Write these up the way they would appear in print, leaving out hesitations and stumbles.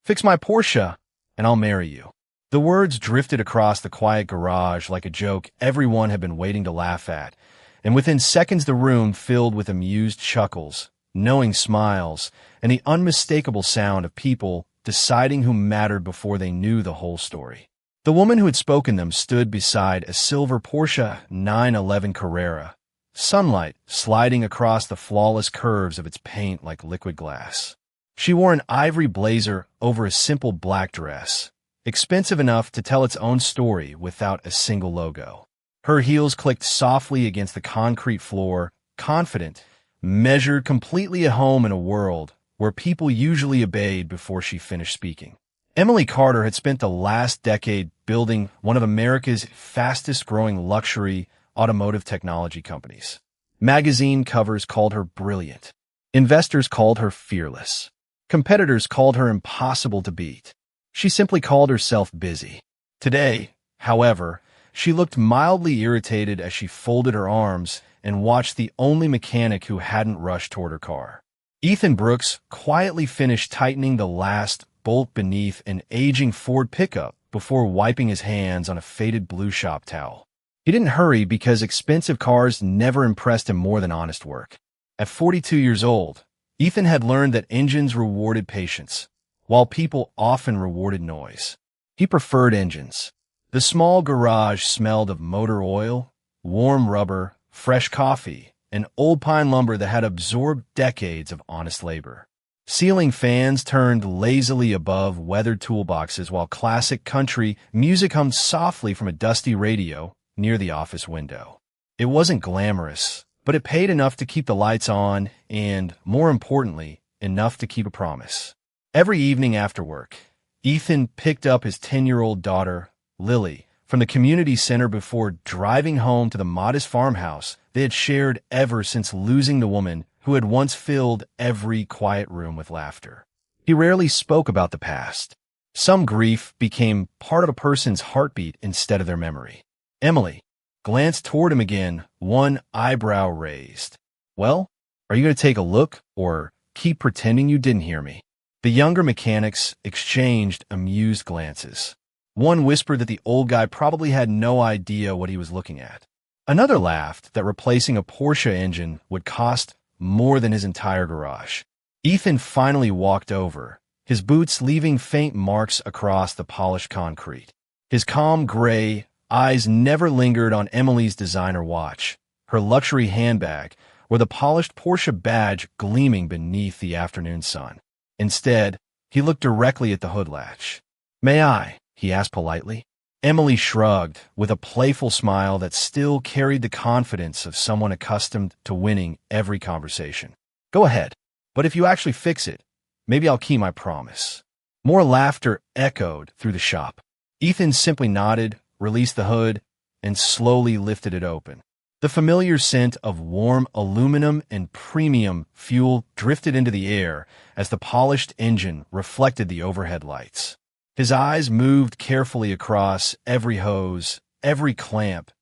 Fix my Porsche, and I'll marry you." The words drifted across the quiet garage like a joke everyone had been waiting to laugh at, and within seconds the room filled with amused chuckles, knowing smiles, and the unmistakable sound of people deciding who mattered before they knew the whole story. The woman who had spoken them stood beside a silver Porsche 911 Carrera, sunlight sliding across the flawless curves of its paint like liquid glass. She wore an ivory blazer over a simple black dress, expensive enough to tell its own story without a single logo. Her heels clicked softly against the concrete floor, confident, measured completely at home in a world where people usually obeyed before she finished speaking. Emily Carter had spent the last decade building one of America's fastest-growing luxury automotive technology companies. Magazine covers called her brilliant. Investors called her fearless. Competitors called her impossible to beat. She simply called herself busy. Today, however, she looked mildly irritated as she folded her arms and watched the only mechanic who hadn't rushed toward her car. Ethan Brooks quietly finished tightening the last bolt beneath an aging Ford pickup before wiping his hands on a faded blue shop towel. He didn't hurry because expensive cars never impressed him more than honest work. At 42 years old, Ethan had learned that engines rewarded patience, while people often rewarded noise. He preferred engines. The small garage smelled of motor oil, warm rubber, fresh coffee, and old pine lumber that had absorbed decades of honest labor. Ceiling fans turned lazily above weathered toolboxes while classic country music hummed softly from a dusty radio near the office window. It wasn't glamorous, but it paid enough to keep the lights on and, more importantly, enough to keep a promise. Every evening after work, Ethan picked up his 10-year-old daughter, Lily, from the community center before driving home to the modest farmhouse they had shared ever since losing the woman who had once filled every quiet room with laughter. He rarely spoke about the past. Some grief became part of a person's heartbeat instead of their memory. Emily glanced toward him again, one eyebrow raised. "Well, are you going to take a look or keep pretending you didn't hear me?" The younger mechanics exchanged amused glances. One whispered that the old guy probably had no idea what he was looking at. Another laughed that replacing a Porsche engine would cost more than his entire garage. Ethan finally walked over, his boots leaving faint marks across the polished concrete. His calm gray eyes never lingered on Emily's designer watch, her luxury handbag, or the polished Porsche badge gleaming beneath the afternoon sun. Instead, he looked directly at the hood latch. "May I?" he asked politely. Emily shrugged, with a playful smile that still carried the confidence of someone accustomed to winning every conversation. "Go ahead, but if you actually fix it, maybe I'll keep my promise." More laughter echoed through the shop. Ethan simply nodded, released the hood, and slowly lifted it open. The familiar scent of warm aluminum and premium fuel drifted into the air as the polished engine reflected the overhead lights. His eyes moved carefully across every hose, every clamp,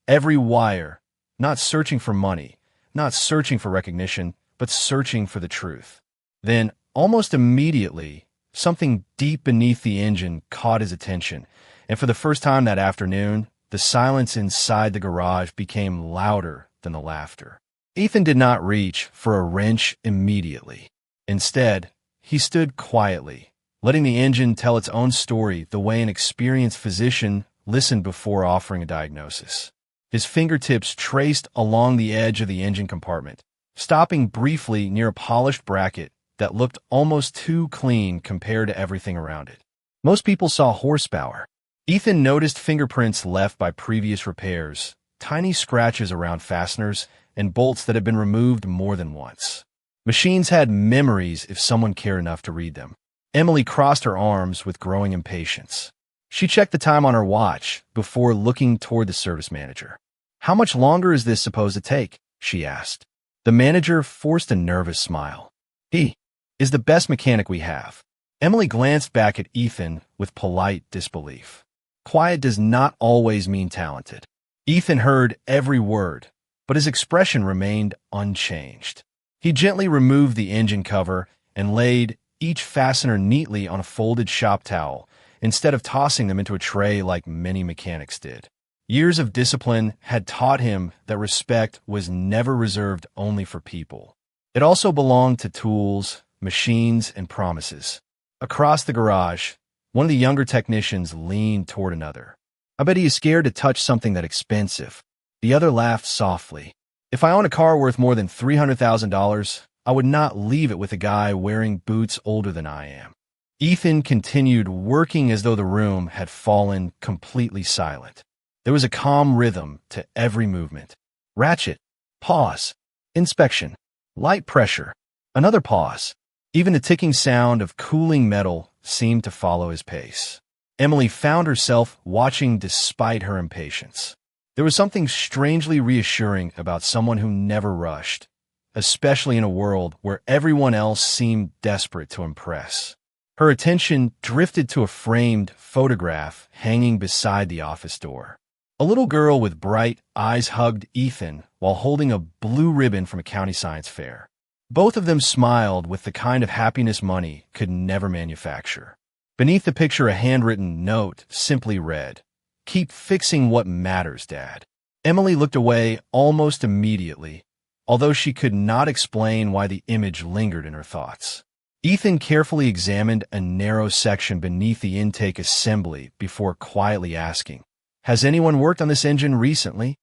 every wire, not searching for money, not searching for recognition, but searching for the truth. Then, almost immediately, something deep beneath the engine caught his attention, and for the first time that afternoon, the silence inside the garage became louder than the laughter. Ethan did not reach for a wrench immediately. Instead, he stood quietly, letting the engine tell its own story the way an experienced physician listened before offering a diagnosis. His fingertips traced along the edge of the engine compartment, stopping briefly near a polished bracket that looked almost too clean compared to everything around it. Most people saw horsepower. Ethan noticed fingerprints left by previous repairs, tiny scratches around fasteners, and bolts that had been removed more than once. Machines had memories if someone cared enough to read them. Emily crossed her arms with growing impatience. She checked the time on her watch before looking toward the service manager. "How much longer is this supposed to take?" she asked. The manager forced a nervous smile. "He is the best mechanic we have." Emily glanced back at Ethan with polite disbelief. Quiet does not always mean talented. Ethan heard every word, but his expression remained unchanged. He gently removed the engine cover and laid each fastener neatly on a folded shop towel, instead of tossing them into a tray like many mechanics did. Years of discipline had taught him that respect was never reserved only for people. It also belonged to tools, machines, and promises. Across the garage, one of the younger technicians leaned toward another. "I bet he is scared to touch something that expensive." The other laughed softly. "If I own a car worth more than $300,000, I would not leave it with a guy wearing boots older than I am." Ethan continued working as though the room had fallen completely silent. There was a calm rhythm to every movement. Ratchet, pause, inspection, light pressure, another pause. Even the ticking sound of cooling metal seemed to follow his pace. Emily found herself watching despite her impatience. There was something strangely reassuring about someone who never rushed, especially in a world where everyone else seemed desperate to impress. Her attention drifted to a framed photograph hanging beside the office door. A little girl with bright eyes hugged Ethan while holding a blue ribbon from a county science fair. Both of them smiled with the kind of happiness money could never manufacture. Beneath the picture, a handwritten note simply read, "Keep fixing what matters, Dad." Emily looked away almost immediately, although she could not explain why the image lingered in her thoughts. Ethan carefully examined a narrow section beneath the intake assembly before quietly asking, "Has anyone worked on this engine recently?"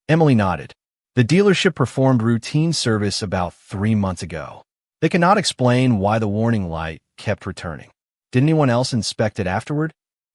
Emily nodded. The dealership performed routine service about 3 months ago. They could not explain why the warning light kept returning. Did anyone else inspect it afterward?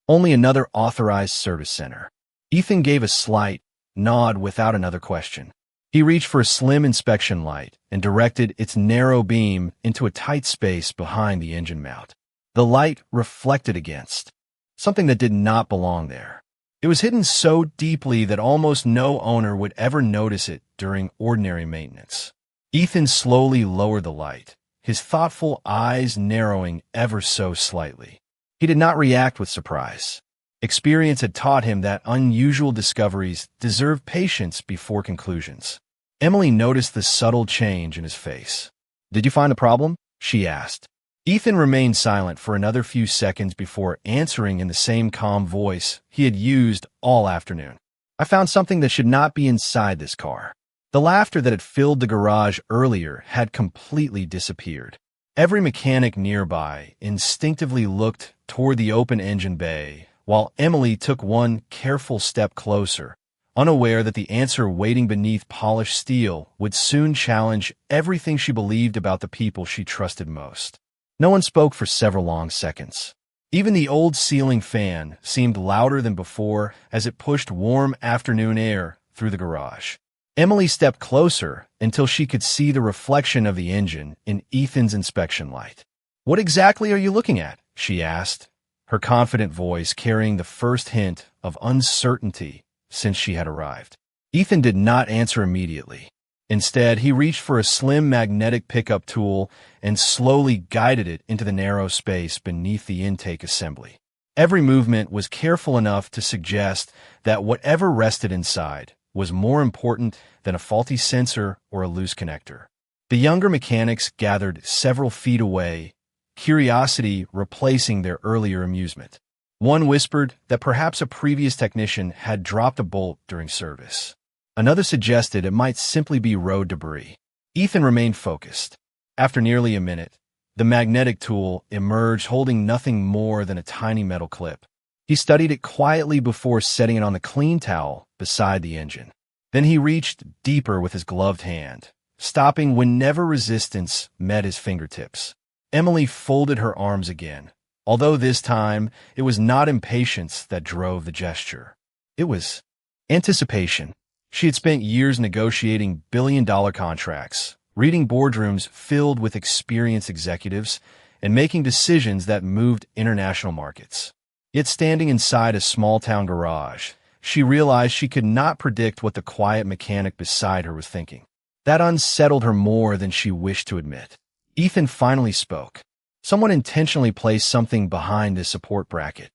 Only another authorized service center. Ethan gave a slight nod without another question. He reached for a slim inspection light and directed its narrow beam into a tight space behind the engine mount. The light reflected against something that did not belong there. It was hidden so deeply that almost no owner would ever notice it during ordinary maintenance. Ethan slowly lowered the light, his thoughtful eyes narrowing ever so slightly. He did not react with surprise. Experience had taught him that unusual discoveries deserve patience before conclusions. Emily noticed the subtle change in his face. "Did you find a problem?" she asked. Ethan remained silent for another few seconds before answering in the same calm voice he had used all afternoon. "I found something that should not be inside this car." The laughter that had filled the garage earlier had completely disappeared. Every mechanic nearby instinctively looked toward the open engine bay, while Emily took one careful step closer, unaware that the answer waiting beneath polished steel would soon challenge everything she believed about the people she trusted most. No one spoke for several long seconds. Even the old ceiling fan seemed louder than before as it pushed warm afternoon air through the garage. Emily stepped closer until she could see the reflection of the engine in Ethan's inspection light. "What exactly are you looking at?" she asked, her confident voice carrying the first hint of uncertainty since she had arrived. Ethan did not answer immediately. Instead, he reached for a slim magnetic pickup tool and slowly guided it into the narrow space beneath the intake assembly. Every movement was careful enough to suggest that whatever rested inside was more important than a faulty sensor or a loose connector. The younger mechanics gathered several feet away, curiosity replacing their earlier amusement. One whispered that perhaps a previous technician had dropped a bolt during service. Another suggested it might simply be road debris. Ethan remained focused. After nearly a minute, the magnetic tool emerged holding nothing more than a tiny metal clip. He studied it quietly before setting it on the clean towel beside the engine. Then he reached deeper with his gloved hand, stopping whenever resistance met his fingertips. Emily folded her arms again, although this time it was not impatience that drove the gesture. It was anticipation. She had spent years negotiating billion-dollar contracts, reading boardrooms filled with experienced executives, and making decisions that moved international markets. Yet standing inside a small-town garage, she realized she could not predict what the quiet mechanic beside her was thinking. That unsettled her more than she wished to admit. Ethan finally spoke. Someone intentionally placed something behind this support bracket.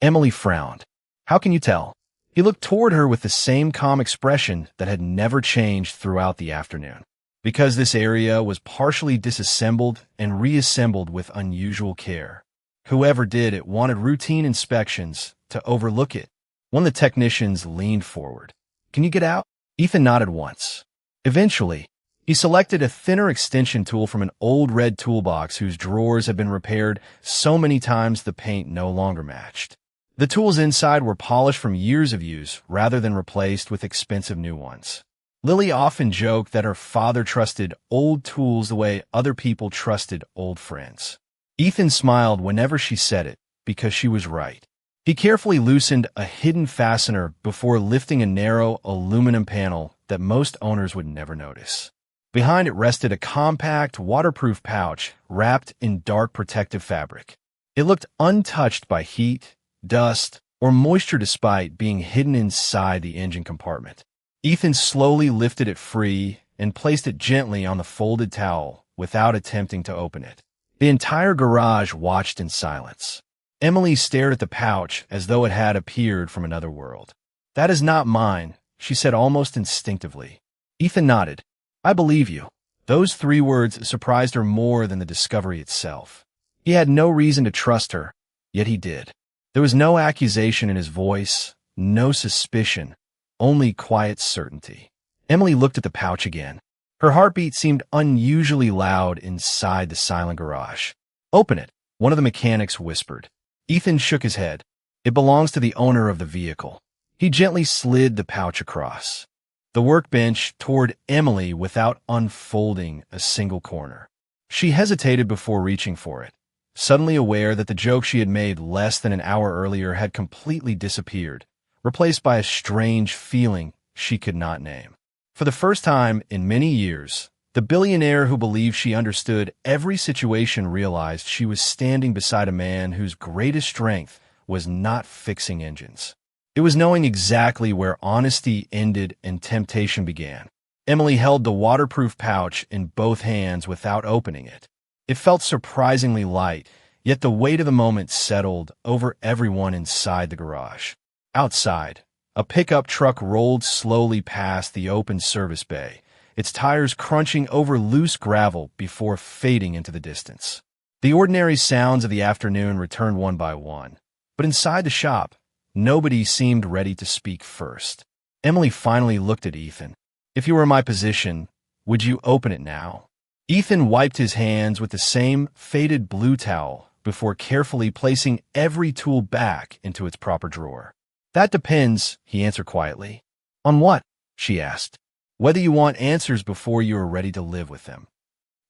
Emily frowned. "How can you tell?" He looked toward her with the same calm expression that had never changed throughout the afternoon. because this area was partially disassembled and reassembled with unusual care. Whoever did it wanted routine inspections to overlook it. One of the technicians leaned forward. "Can you get out?" Ethan nodded once. Eventually, he selected a thinner extension tool from an old red toolbox whose drawers had been repaired so many times the paint no longer matched. The tools inside were polished from years of use rather than replaced with expensive new ones. Lily often joked that her father trusted old tools the way other people trusted old friends. Ethan smiled whenever she said it, because she was right. He carefully loosened a hidden fastener before lifting a narrow aluminum panel that most owners would never notice. Behind it rested a compact, waterproof pouch wrapped in dark protective fabric. It looked untouched by heat, dust, or moisture despite being hidden inside the engine compartment. Ethan slowly lifted it free and placed it gently on the folded towel without attempting to open it. The entire garage watched in silence. Emily stared at the pouch as though it had appeared from another world. "That is not mine," she said almost instinctively. Ethan nodded. "I believe you." Those 3 words surprised her more than the discovery itself. He had no reason to trust her, yet he did. There was no accusation in his voice, no suspicion, only quiet certainty. Emily looked at the pouch again. Her heartbeat seemed unusually loud inside the silent garage. "Open it," one of the mechanics whispered. Ethan shook his head. "It belongs to the owner of the vehicle." He gently slid the pouch across the workbench toward Emily without unfolding a single corner. She hesitated before reaching for it, suddenly aware that the joke she had made less than an hour earlier had completely disappeared, replaced by a strange feeling she could not name. For the first time in many years, the billionaire who believed she understood every situation realized she was standing beside a man whose greatest strength was not fixing engines. It was knowing exactly where honesty ended and temptation began. Emily held the waterproof pouch in both hands without opening it. It felt surprisingly light, yet the weight of the moment settled over everyone inside the garage. Outside, a pickup truck rolled slowly past the open service bay, its tires crunching over loose gravel before fading into the distance. The ordinary sounds of the afternoon returned one by one, but inside the shop, nobody seemed ready to speak first. Emily finally looked at Ethan. "If you were in my position, would you open it now?" Ethan wiped his hands with the same faded blue towel before carefully placing every tool back into its proper drawer. "That depends," he answered quietly. "On what?" she asked. "Whether you want answers before you are ready to live with them."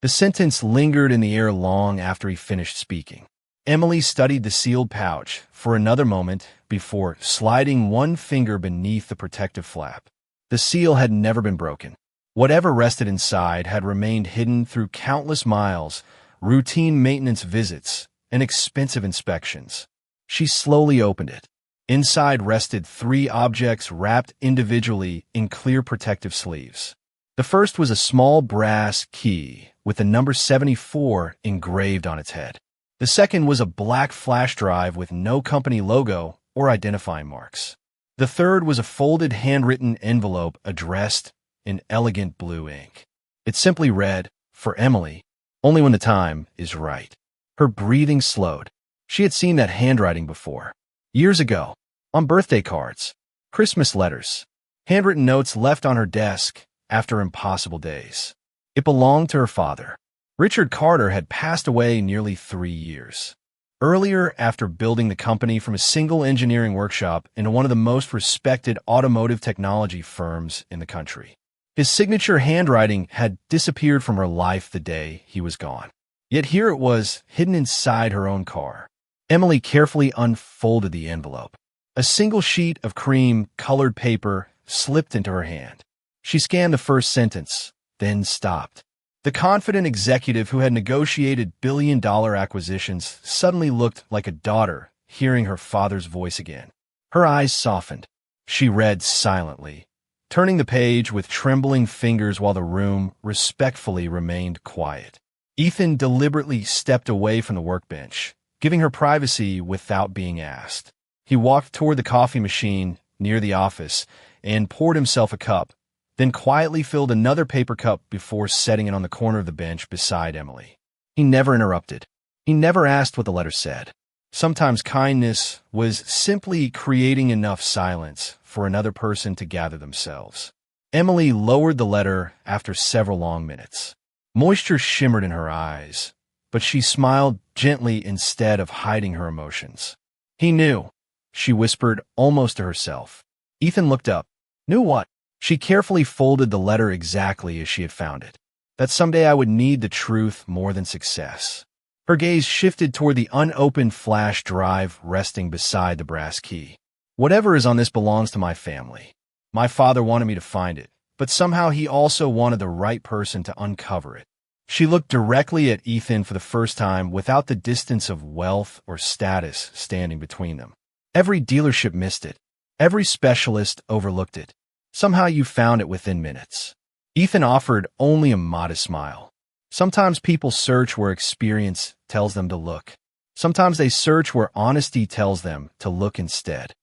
The sentence lingered in the air long after he finished speaking. Emily studied the sealed pouch for another moment before sliding one finger beneath the protective flap. The seal had never been broken. Whatever rested inside had remained hidden through countless miles, routine maintenance visits, and expensive inspections. She slowly opened it. Inside rested 3 objects wrapped individually in clear protective sleeves. The first was a small brass key with the number 74 engraved on its head. The second was a black flash drive with no company logo or identifying marks. The third was a folded handwritten envelope addressed in elegant blue ink. It simply read, "For Emily, only when the time is right." Her breathing slowed. She had seen that handwriting before. Years ago, on birthday cards, Christmas letters, handwritten notes left on her desk after impossible days. It belonged to her father. Richard Carter had passed away nearly 3 years earlier after building the company from a single engineering workshop into one of the most respected automotive technology firms in the country. His signature handwriting had disappeared from her life the day he was gone. Yet here it was, hidden inside her own car. Emily carefully unfolded the envelope. A single sheet of cream-colored paper slipped into her hand. She scanned the first sentence, then stopped. The confident executive who had negotiated billion-dollar acquisitions suddenly looked like a daughter hearing her father's voice again. Her eyes softened. She read silently, turning the page with trembling fingers while the room respectfully remained quiet. Ethan deliberately stepped away from the workbench, giving her privacy without being asked. He walked toward the coffee machine near the office and poured himself a cup, then quietly filled another paper cup before setting it on the corner of the bench beside Emily. He never interrupted. He never asked what the letter said. Sometimes kindness was simply creating enough silence for another person to gather themselves. Emily lowered the letter after several long minutes. Moisture shimmered in her eyes, but she smiled gently instead of hiding her emotions. He knew, she whispered almost to herself. Ethan looked up. Knew what? She carefully folded the letter exactly as she had found it. That someday I would need the truth more than success. Her gaze shifted toward the unopened flash drive resting beside the brass key. Whatever is on this belongs to my family. My father wanted me to find it, but somehow he also wanted the right person to uncover it. She looked directly at Ethan for the first time without the distance of wealth or status standing between them. Every dealership missed it. Every specialist overlooked it. Somehow you found it within minutes. Ethan offered only a modest smile. Sometimes people search where experience tells them to look. Sometimes they search where honesty tells them to look instead.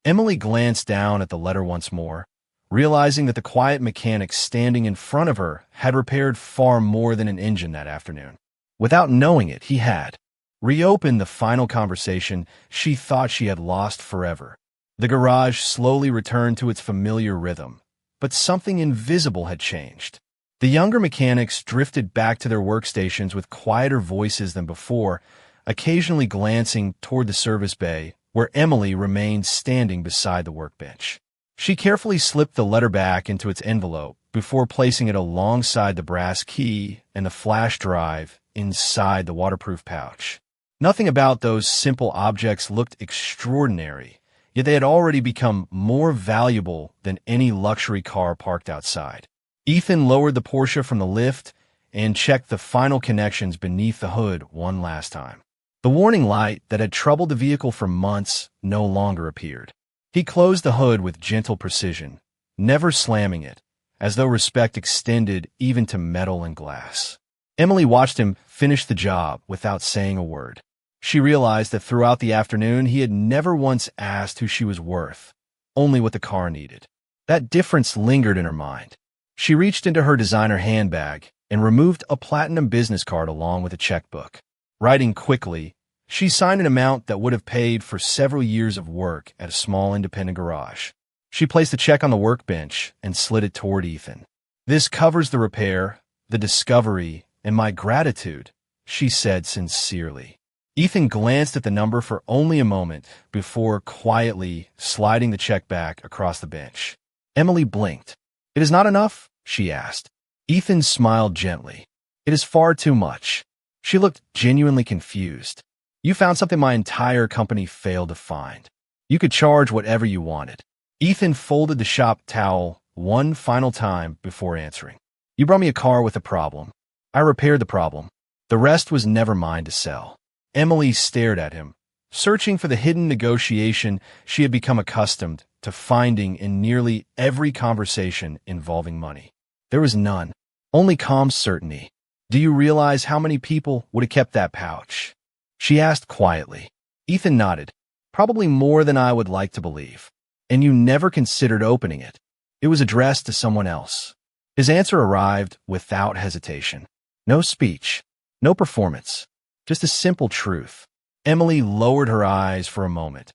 Emily glanced down at the letter once more, realizing that the quiet mechanic standing in front of her had repaired far more than an engine that afternoon. Without knowing it, he had reopened the final conversation she thought she had lost forever. The garage slowly returned to its familiar rhythm, but something invisible had changed. The younger mechanics drifted back to their workstations with quieter voices than before, occasionally glancing toward the service bay, where Emily remained standing beside the workbench. She carefully slipped the letter back into its envelope before placing it alongside the brass key and the flash drive inside the waterproof pouch. Nothing about those simple objects looked extraordinary, yet they had already become more valuable than any luxury car parked outside. Ethan lowered the Porsche from the lift and checked the final connections beneath the hood one last time. The warning light that had troubled the vehicle for months no longer appeared. He closed the hood with gentle precision, never slamming it, as though respect extended even to metal and glass. Emily watched him finish the job without saying a word. She realized that throughout the afternoon he had never once asked who she was worth, only what the car needed. That difference lingered in her mind. She reached into her designer handbag and removed a platinum business card along with a checkbook. Writing quickly, she signed an amount that would have paid for several years of work at a small independent garage. She placed the check on the workbench and slid it toward Ethan. This covers the repair, the discovery, and my gratitude, she said sincerely. Ethan glanced at the number for only a moment before quietly sliding the check back across the bench. Emily blinked. It is not enough? She asked. Ethan smiled gently. It is far too much. She looked genuinely confused. You found something my entire company failed to find. You could charge whatever you wanted. Ethan folded the shop towel one final time before answering. You brought me a car with a problem. I repaired the problem. The rest was never mine to sell. Emily stared at him, searching for the hidden negotiation she had become accustomed to finding in nearly every conversation involving money. There was none, only calm certainty. Do you realize how many people would have kept that pouch? She asked quietly. Ethan nodded. Probably more than I would like to believe. And you never considered opening it. It was addressed to someone else. His answer arrived without hesitation. No speech, no performance, just a simple truth. Emily lowered her eyes for a moment,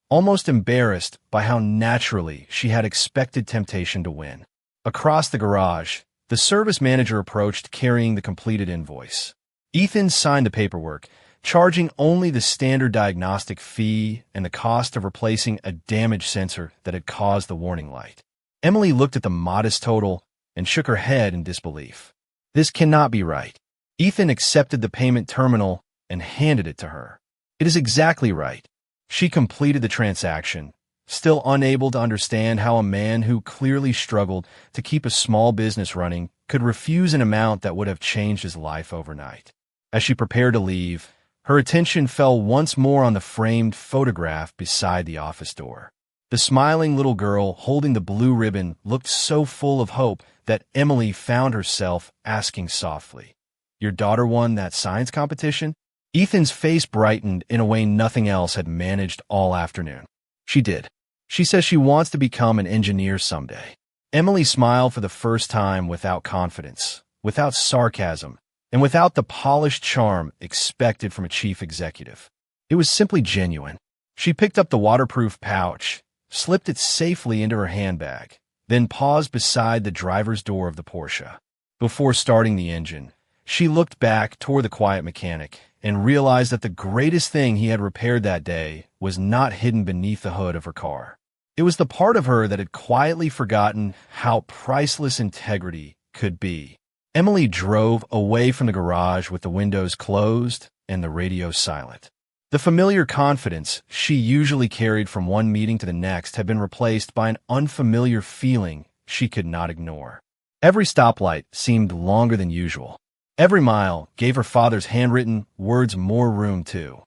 almost embarrassed by how naturally she had expected temptation to win. Across the garage, the service manager approached carrying the completed invoice. Ethan signed the paperwork, charging only the standard diagnostic fee and the cost of replacing a damaged sensor that had caused the warning light. Emily looked at the modest total and shook her head in disbelief. This cannot be right. Ethan accepted the payment terminal and handed it to her. It is exactly right. She completed the transaction, still unable to understand how a man who clearly struggled to keep a small business running could refuse an amount that would have changed his life overnight. As she prepared to leave, her attention fell once more on the framed photograph beside the office door. The smiling little girl holding the blue ribbon looked so full of hope that Emily found herself asking softly, "Your daughter won that science competition?" Ethan's face brightened in a way nothing else had managed all afternoon. She did. She says she wants to become an engineer someday. Emily smiled for the first time without confidence, without sarcasm, and without the polished charm expected from a chief executive. It was simply genuine. She picked up the waterproof pouch, slipped it safely into her handbag, then paused beside the driver's door of the Porsche. Before starting the engine, she looked back toward the quiet mechanic and realized that the greatest thing he had repaired that day was not hidden beneath the hood of her car. It was the part of her that had quietly forgotten how priceless integrity could be. Emily drove away from the garage with the windows closed and the radio silent. The familiar confidence she usually carried from one meeting to the next had been replaced by an unfamiliar feeling she could not ignore. Every stoplight seemed longer than usual. Every mile gave her father's handwritten words more room to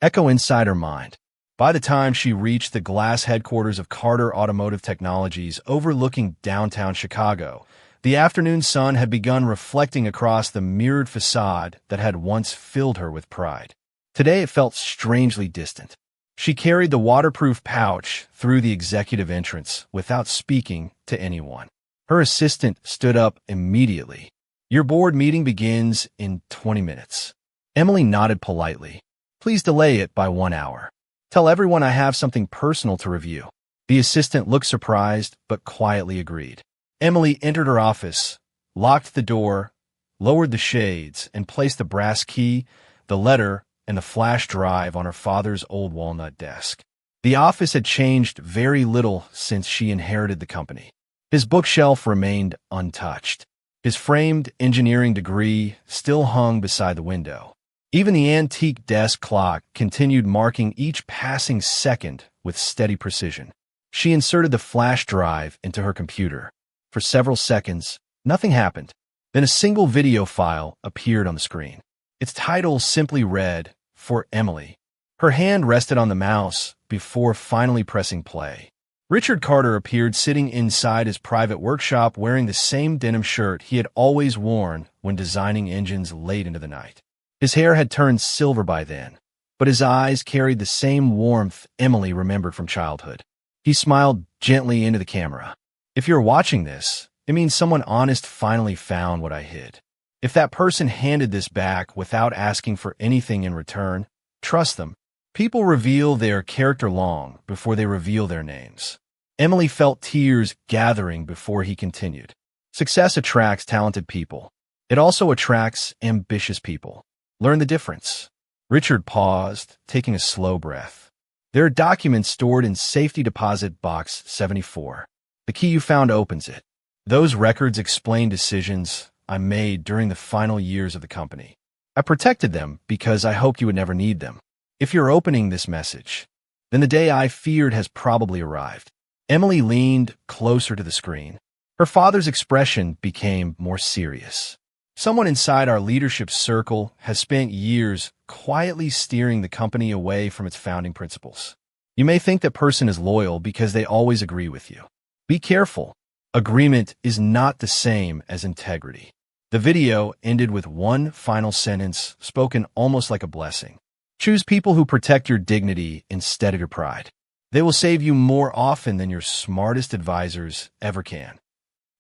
echo inside her mind. By the time she reached the glass headquarters of Carter Automotive Technologies overlooking downtown Chicago, the afternoon sun had begun reflecting across the mirrored facade that had once filled her with pride. Today it felt strangely distant. She carried the waterproof pouch through the executive entrance without speaking to anyone. Her assistant stood up immediately. "Your board meeting begins in 20 minutes. Emily nodded politely. "Please delay it by 1 hour. Tell everyone I have something personal to review." The assistant looked surprised, but quietly agreed. Emily entered her office, locked the door, lowered the shades, and placed the brass key, the letter, and the flash drive on her father's old walnut desk. The office had changed very little since she inherited the company. His bookshelf remained untouched. His framed engineering degree still hung beside the window. Even the antique desk clock continued marking each passing second with steady precision. She inserted the flash drive into her computer. For several seconds, nothing happened. Then a single video file appeared on the screen. Its title simply read, "For Emily." Her hand rested on the mouse before finally pressing play. Richard Carter appeared sitting inside his private workshop wearing the same denim shirt he had always worn when designing engines late into the night. His hair had turned silver by then, but his eyes carried the same warmth Emily remembered from childhood. He smiled gently into the camera. "If you're watching this, it means someone honest finally found what I hid. If that person handed this back without asking for anything in return, trust them. People reveal their character long before they reveal their names." Emily felt tears gathering before he continued. "Success attracts talented people. It also attracts ambitious people. Learn the difference." Richard paused, taking a slow breath. "There are documents stored in Safety Deposit Box 74. The key you found opens it. Those records explain decisions I made during the final years of the company. I protected them because I hoped you would never need them. If you're opening this message, then the day I feared has probably arrived." Emily leaned closer to the screen. Her father's expression became more serious. "Someone inside our leadership circle has spent years quietly steering the company away from its founding principles. You may think that person is loyal because they always agree with you. Be careful. Agreement is not the same as integrity." The video ended with one final sentence spoken almost like a blessing. "Choose people who protect your dignity instead of your pride. They will save you more often than your smartest advisors ever can."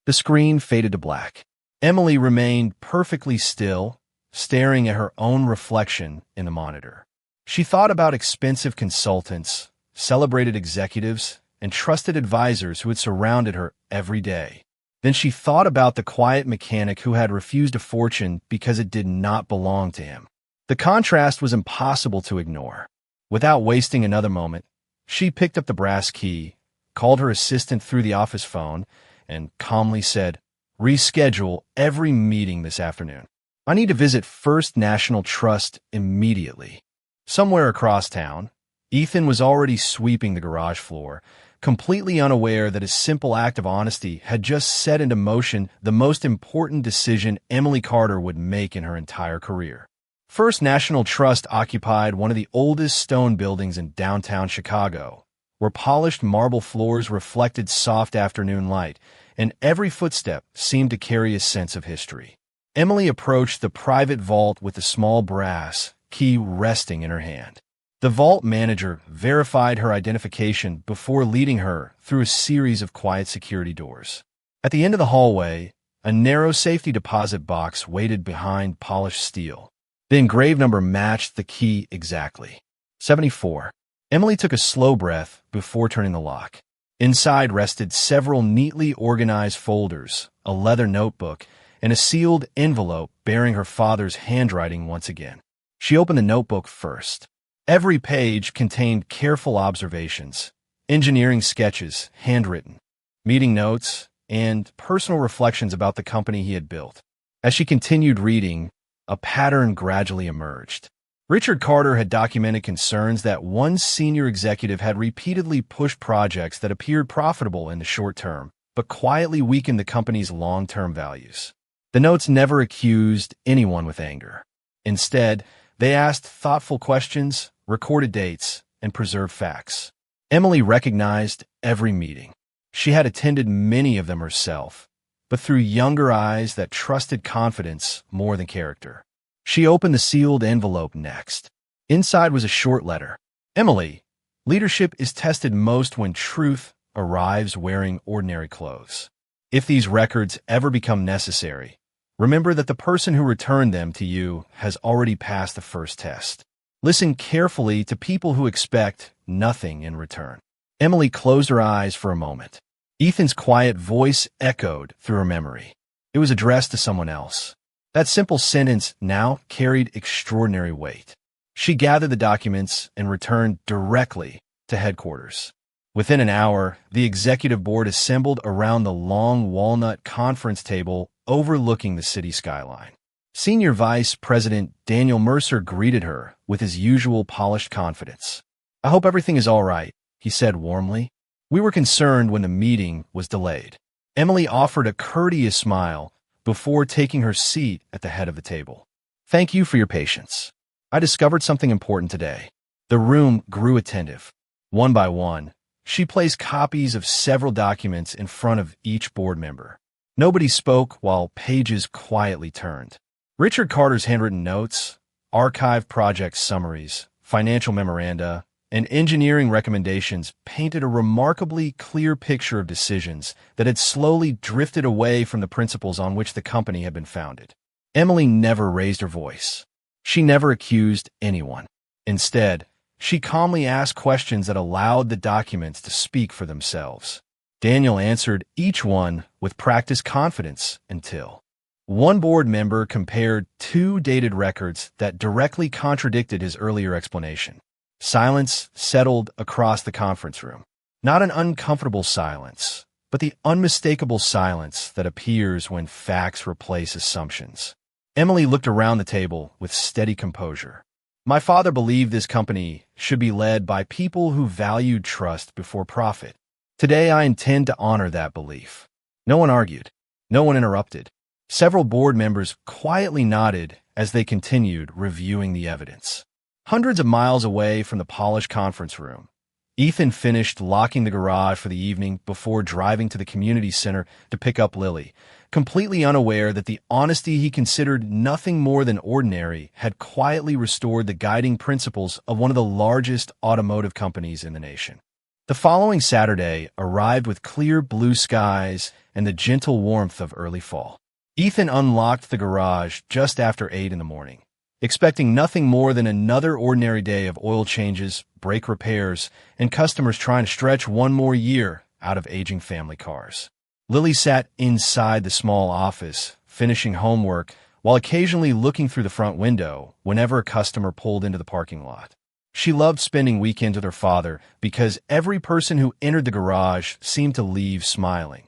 The screen faded to black. Emily remained perfectly still, staring at her own reflection in the monitor. She thought about expensive consultants, celebrated executives, and trusted advisors who had surrounded her every day. Then she thought about the quiet mechanic who had refused a fortune because it did not belong to him. The contrast was impossible to ignore. Without wasting another moment, she picked up the brass key, called her assistant through the office phone, and calmly said, "Reschedule every meeting this afternoon. I need to visit First National Trust immediately." Somewhere across town, Ethan was already sweeping the garage floor, completely unaware that his simple act of honesty had just set into motion the most important decision Emily Carter would make in her entire career. First National Trust occupied one of the oldest stone buildings in downtown Chicago, where polished marble floors reflected soft afternoon light, and every footstep seemed to carry a sense of history. Emily approached the private vault with the small brass key resting in her hand. The vault manager verified her identification before leading her through a series of quiet security doors. At the end of the hallway, a narrow safety deposit box waited behind polished steel. The engraved number matched the key exactly. 74. Emily took a slow breath before turning the lock. Inside rested several neatly organized folders, a leather notebook, and a sealed envelope bearing her father's handwriting once again. She opened the notebook first. Every page contained careful observations, engineering sketches, handwritten, meeting notes, and personal reflections about the company he had built. As she continued reading, a pattern gradually emerged. Richard Carter had documented concerns that one senior executive had repeatedly pushed projects that appeared profitable in the short term, but quietly weakened the company's long-term values. The notes never accused anyone with anger. Instead, they asked thoughtful questions, recorded dates, and preserved facts. Emily recognized every meeting. She had attended many of them herself, but through younger eyes that trusted confidence more than character. She opened the sealed envelope next. Inside was a short letter. Emily, leadership is tested most when truth arrives wearing ordinary clothes. If these records ever become necessary, remember that the person who returned them to you has already passed the first test. Listen carefully to people who expect nothing in return. Emily closed her eyes for a moment. Ethan's quiet voice echoed through her memory. It was addressed to someone else. That simple sentence now carried extraordinary weight. She gathered the documents and returned directly to headquarters. Within an hour, the executive board assembled around the long walnut conference table overlooking the city skyline. Senior Vice President Daniel Mercer greeted her with his usual polished confidence. "I hope everything is all right," he said warmly. "We were concerned when the meeting was delayed." Emily offered a courteous smile before taking her seat at the head of the table. "Thank you for your patience. I discovered something important today." The room grew attentive. One by one, she placed copies of several documents in front of each board member. Nobody spoke while pages quietly turned. Richard Carter's handwritten notes, archived project summaries, financial memoranda, and engineering recommendations painted a remarkably clear picture of decisions that had slowly drifted away from the principles on which the company had been founded. Emily never raised her voice. She never accused anyone. Instead, she calmly asked questions that allowed the documents to speak for themselves. Daniel answered each one with practiced confidence until one board member compared two dated records that directly contradicted his earlier explanation. Silence settled across the conference room. Not an uncomfortable silence, but the unmistakable silence that appears when facts replace assumptions. Emily looked around the table with steady composure. "My father believed this company should be led by people who valued trust before profit. Today I intend to honor that belief." No one argued. No one interrupted. Several board members quietly nodded as they continued reviewing the evidence. Hundreds of miles away from the polished conference room, Ethan finished locking the garage for the evening before driving to the community center to pick up Lily, completely unaware that the honesty he considered nothing more than ordinary had quietly restored the guiding principles of one of the largest automotive companies in the nation. The following Saturday arrived with clear blue skies and the gentle warmth of early fall. Ethan unlocked the garage just after 8 in the morning, expecting nothing more than another ordinary day of oil changes, brake repairs, and customers trying to stretch one more year out of aging family cars. Lily sat inside the small office, finishing homework, while occasionally looking through the front window whenever a customer pulled into the parking lot. She loved spending weekends with her father because every person who entered the garage seemed to leave smiling,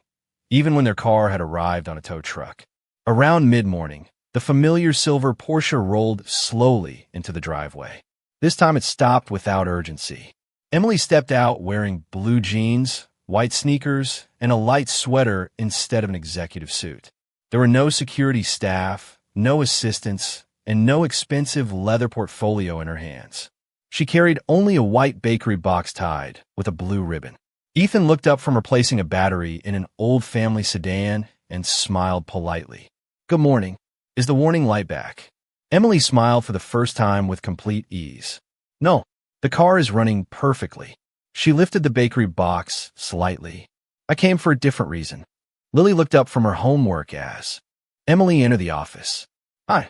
even when their car had arrived on a tow truck. Around mid-morning, the familiar silver Porsche rolled slowly into the driveway. This time it stopped without urgency. Emily stepped out wearing blue jeans, white sneakers, and a light sweater instead of an executive suit. There were no security staff, no assistants, and no expensive leather portfolio in her hands. She carried only a white bakery box tied with a blue ribbon. Ethan looked up from replacing a battery in an old family sedan and smiled politely. "Good morning. Is the warning light back?" Emily smiled for the first time with complete ease. "No, the car is running perfectly." She lifted the bakery box slightly. "I came for a different reason." Lily looked up from her homework as Emily entered the office. "Hi,"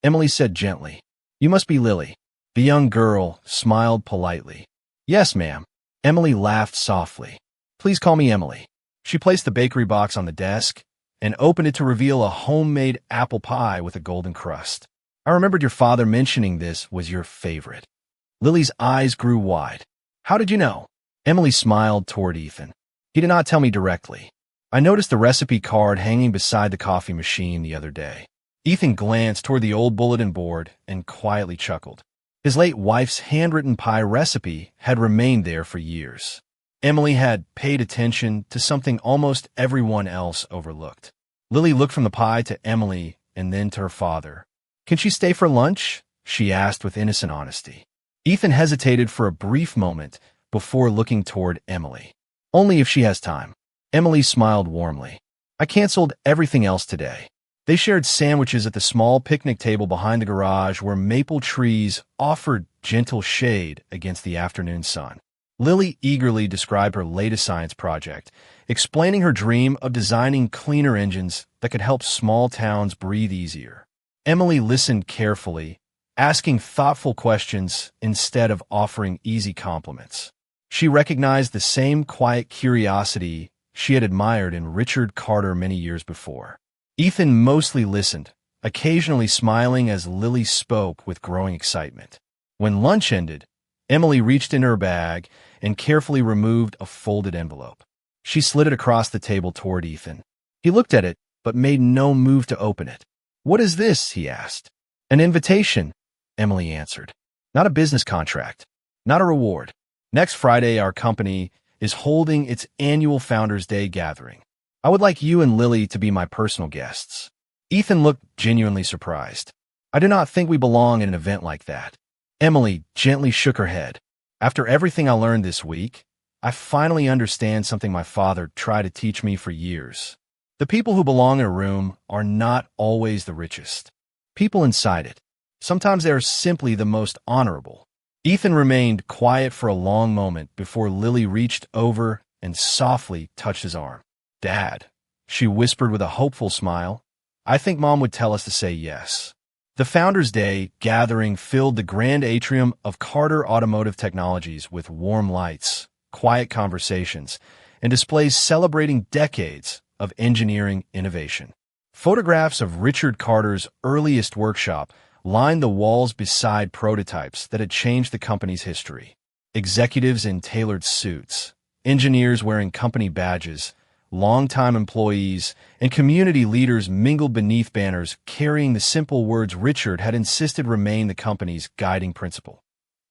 Emily said gently. "You must be Lily." The young girl smiled politely. "Yes, ma'am." Emily laughed softly. "Please call me Emily." She placed the bakery box on the desk and opened it to reveal a homemade apple pie with a golden crust. "I remembered your father mentioning this was your favorite." Lily's eyes grew wide. "How did you know?" Emily smiled toward Ethan. "He did not tell me directly. I noticed the recipe card hanging beside the coffee machine the other day." Ethan glanced toward the old bulletin board and quietly chuckled. His late wife's handwritten pie recipe had remained there for years. Emily had paid attention to something almost everyone else overlooked. Lily looked from the pie to Emily and then to her father. "Can she stay for lunch?" she asked with innocent honesty. Ethan hesitated for a brief moment before looking toward Emily. "Only if she has time." Emily smiled warmly. "I canceled everything else today." They shared sandwiches at the small picnic table behind the garage where maple trees offered gentle shade against the afternoon sun. Lily eagerly described her latest science project, explaining her dream of designing cleaner engines that could help small towns breathe easier. Emily listened carefully, asking thoughtful questions instead of offering easy compliments. She recognized the same quiet curiosity she had admired in Richard Carter many years before. Ethan mostly listened, occasionally smiling as Lily spoke with growing excitement. When lunch ended, Emily reached in her bag and carefully removed a folded envelope. She slid it across the table toward Ethan. He looked at it, but made no move to open it. "What is this?" he asked. "An invitation," Emily answered. "Not a business contract. Not a reward. Next Friday, our company is holding its annual Founders Day gathering. I would like you and Lily to be my personal guests." Ethan looked genuinely surprised. "I do not think we belong in an event like that." Emily gently shook her head. "After everything I learned this week, I finally understand something my father tried to teach me for years. The people who belong in a room are not always the richest. People inside it. Sometimes they are simply the most honorable." Ethan remained quiet for a long moment before Lily reached over and softly touched his arm. "Dad," she whispered with a hopeful smile, "I think Mom would tell us to say yes." The Founders Day gathering filled the grand atrium of Carter Automotive Technologies with warm lights, quiet conversations, and displays celebrating decades of engineering innovation. Photographs of Richard Carter's earliest workshop lined the walls beside prototypes that had changed the company's history. Executives in tailored suits, engineers wearing company badges, longtime employees, and community leaders mingled beneath banners carrying the simple words Richard had insisted remain the company's guiding principle.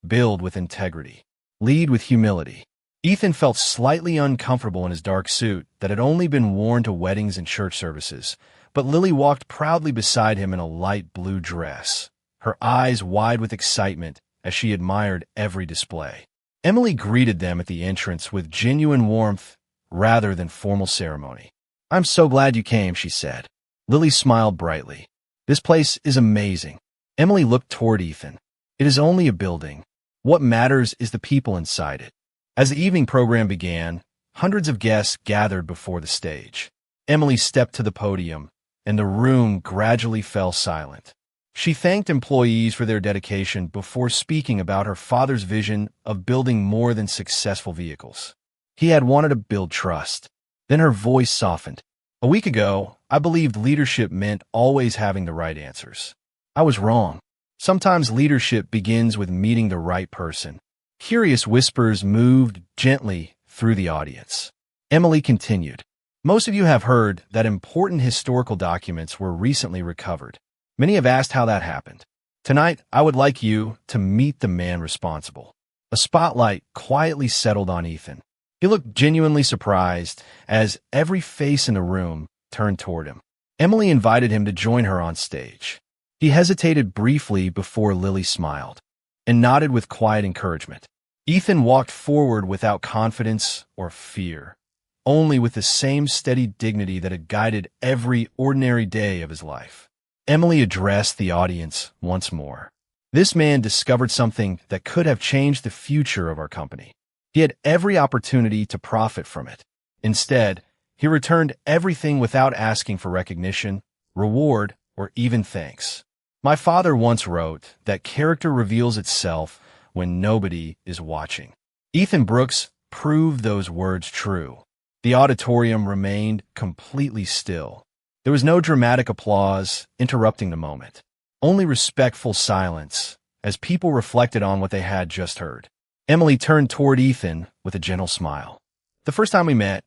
Build with integrity. Lead with humility. Ethan felt slightly uncomfortable in his dark suit that had only been worn to weddings and church services, but Lily walked proudly beside him in a light blue dress, her eyes wide with excitement as she admired every display. Emily greeted them at the entrance with genuine warmth rather than formal ceremony. "I'm so glad you came," she said. Lily smiled brightly. "This place is amazing." Emily looked toward Ethan. "It is only a building. What matters is the people inside it." As the evening program began, hundreds of guests gathered before the stage. Emily stepped to the podium, and the room gradually fell silent. She thanked employees for their dedication before speaking about her father's vision of building more than successful vehicles. He had wanted to build trust. Then her voice softened. "A week ago, I believed leadership meant always having the right answers. I was wrong. Sometimes leadership begins with meeting the right person." Curious whispers moved gently through the audience. Emily continued. "Most of you have heard that important historical documents were recently recovered. Many have asked how that happened. Tonight, I would like you to meet the man responsible." A spotlight quietly settled on Ethan. He looked genuinely surprised as every face in the room turned toward him. Emily invited him to join her on stage. He hesitated briefly before Lily smiled and nodded with quiet encouragement. Ethan walked forward without confidence or fear, only with the same steady dignity that had guided every ordinary day of his life. Emily addressed the audience once more. "This man discovered something that could have changed the future of our company. He had every opportunity to profit from it. Instead, He returned everything without asking for recognition, reward, or even thanks. My father once wrote that character reveals itself when nobody is watching. Ethan Brooks proved those words true. The auditorium remained completely still. There was no dramatic applause interrupting the moment, only respectful silence as people reflected on what they had just heard. Emily turned toward Ethan with a gentle smile. The first time we met,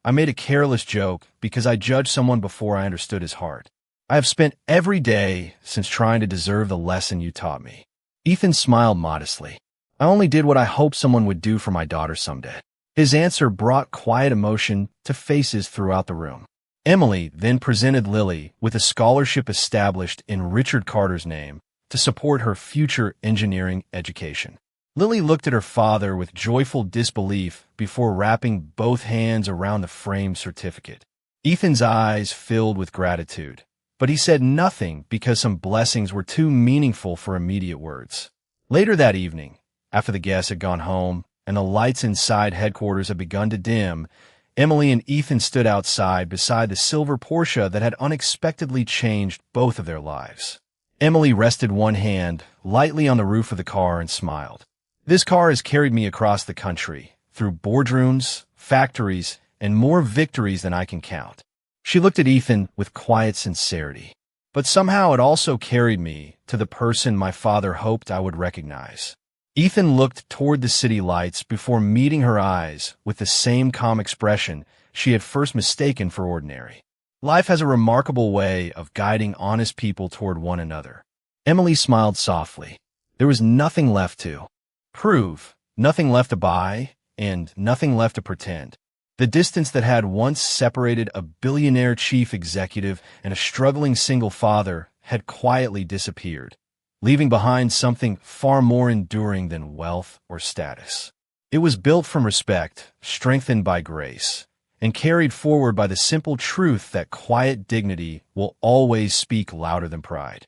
I made a careless joke because I judged someone before I understood his heart. I have spent every day since trying to deserve the lesson you taught me. Ethan smiled modestly. I only did what I hoped someone would do for my daughter someday. His answer brought quiet emotion to faces throughout the room. Emily then presented Lily with a scholarship established in Richard Carter's name to support her future engineering education. Lily looked at her father with joyful disbelief before wrapping both hands around the framed certificate. Ethan's eyes filled with gratitude, but he said nothing because some blessings were too meaningful for immediate words. Later that evening, after the guests had gone home and the lights inside headquarters had begun to dim, Emily and Ethan stood outside beside the silver Porsche that had unexpectedly changed both of their lives. Emily rested one hand lightly on the roof of the car and smiled. This car has carried me across the country, through boardrooms, factories, and more victories than I can count. She looked at Ethan with quiet sincerity. But somehow it also carried me to the person my father hoped I would recognize. Ethan looked toward the city lights before meeting her eyes with the same calm expression she had first mistaken for ordinary. Life has a remarkable way of guiding honest people toward one another. Emily smiled softly. There was nothing left to prove, nothing left to buy, and nothing left to pretend. The distance that had once separated a billionaire chief executive and a struggling single father had quietly disappeared, leaving behind something far more enduring than wealth or status. It was built from respect, strengthened by grace, and carried forward by the simple truth that quiet dignity will always speak louder than pride.